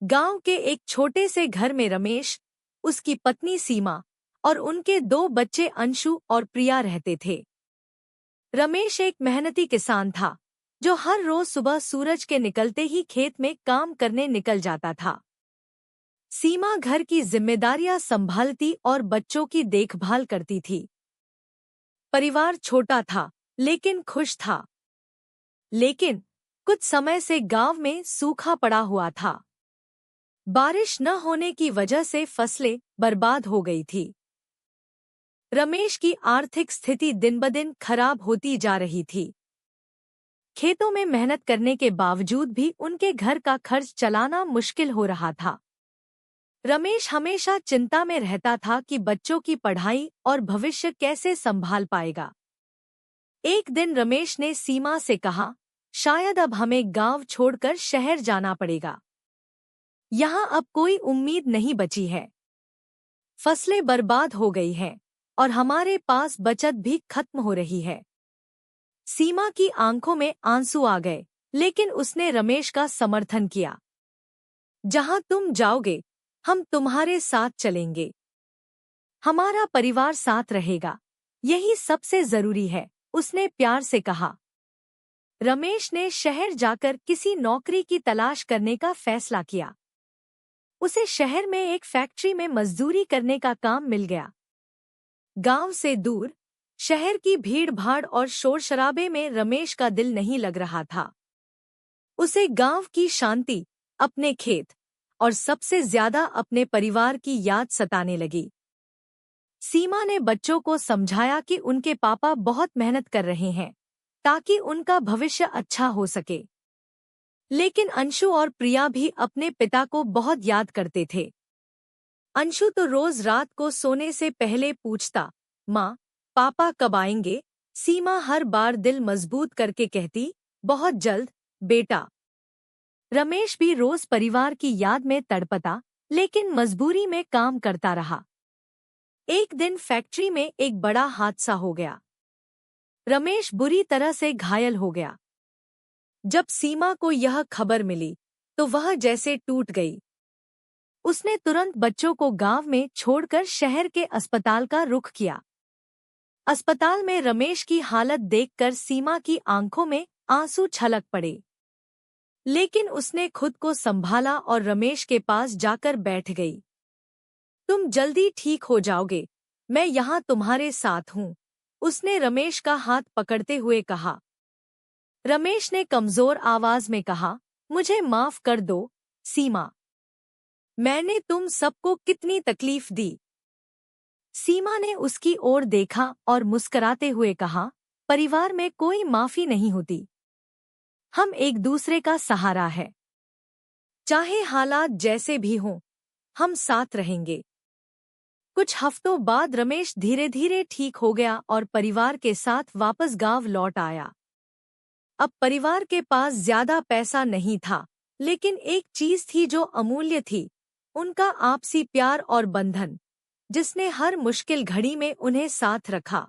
गांव के एक छोटे से घर में रमेश, उसकी पत्नी सीमा और उनके 2 बच्चे अंशु और प्रिया रहते थे। रमेश एक मेहनती किसान था जो हर रोज सुबह सूरज के निकलते ही खेत में काम करने निकल जाता था। सीमा घर की जिम्मेदारियां संभालती और बच्चों की देखभाल करती थी। परिवार छोटा था लेकिन खुश था। लेकिन कुछ समय से गांव में सूखा पड़ा हुआ था। बारिश न होने की वजह से फसलें बर्बाद हो गई थी। रमेश की आर्थिक स्थिति दिन-ब-दिन खराब होती जा रही थी। खेतों में मेहनत करने के बावजूद भी उनके घर का खर्च चलाना मुश्किल हो रहा था। रमेश हमेशा चिंता में रहता था कि बच्चों की पढ़ाई और भविष्य कैसे संभाल पाएगा। एक दिन रमेश ने सीमा से कहा, शायद अब हमें गांव छोड़कर शहर जाना पड़ेगा। यहाँ अब कोई उम्मीद नहीं बची है। फसलें बर्बाद हो गई हैं और हमारे पास बचत भी खत्म हो रही है। सीमा की आंखों में आंसू आ गए, लेकिन उसने रमेश का समर्थन किया। जहाँ तुम जाओगे, हम तुम्हारे साथ चलेंगे। हमारा परिवार साथ रहेगा, यही सबसे जरूरी है, उसने प्यार से कहा। रमेश ने शहर जाकर किसी नौकरी की तलाश करने का फैसला किया। उसे शहर में एक फैक्ट्री में मजदूरी करने का काम मिल गया। गांव से दूर, शहर की भीड़-भाड़ और शोर-शराबे में रमेश का दिल नहीं लग रहा था। उसे गांव की शांति, अपने खेत और सबसे ज्यादा अपने परिवार की याद सताने लगी। सीमा ने बच्चों को समझाया कि उनके पापा बहुत मेहनत कर रहे हैं ताकि उनका भविष्य अच्छा हो सके। लेकिन अंशु और प्रिया भी अपने पिता को बहुत याद करते थे। अंशु तो रोज रात को सोने से पहले पूछता, माँ, पापा कब आएंगे? सीमा हर बार दिल मजबूत करके कहती, बहुत जल्द, बेटा। रमेश भी रोज परिवार की याद में तड़पता, लेकिन मजबूरी में काम करता रहा। एक दिन फैक्ट्री में एक बड़ा हादसा हो गया। रमेश बुरी तरह से घायल हो गया। जब सीमा को यह खबर मिली, तो वह जैसे टूट गई। उसने तुरंत बच्चों को गांव में छोड़कर शहर के अस्पताल का रुख किया। अस्पताल में रमेश की हालत देखकर सीमा की आंखों में आंसू छलक पड़े। लेकिन उसने खुद को संभाला और रमेश के पास जाकर बैठ गई। तुम जल्दी ठीक हो जाओगे, मैं यहाँ तुम्हारे साथ हूँ, उसने रमेश का हाथ पकड़ते हुए कहा। रमेश ने कमजोर आवाज में कहा, मुझे माफ कर दो, सीमा। मैंने तुम सबको कितनी तकलीफ दी। सीमा ने उसकी ओर देखा और मुस्कुराते हुए कहा, परिवार में कोई माफी नहीं होती। हम एक दूसरे का सहारा है। चाहे हालात जैसे भी हों, हम साथ रहेंगे। कुछ हफ्तों बाद रमेश धीरे धीरे ठीक हो गया और परिवार के साथ वापस गांव लौट आया। अब परिवार के पास ज्यादा पैसा नहीं था, लेकिन एक चीज थी जो अमूल्य थी, उनका आपसी प्यार और बंधन, जिसने हर मुश्किल घड़ी में उन्हें साथ रखा।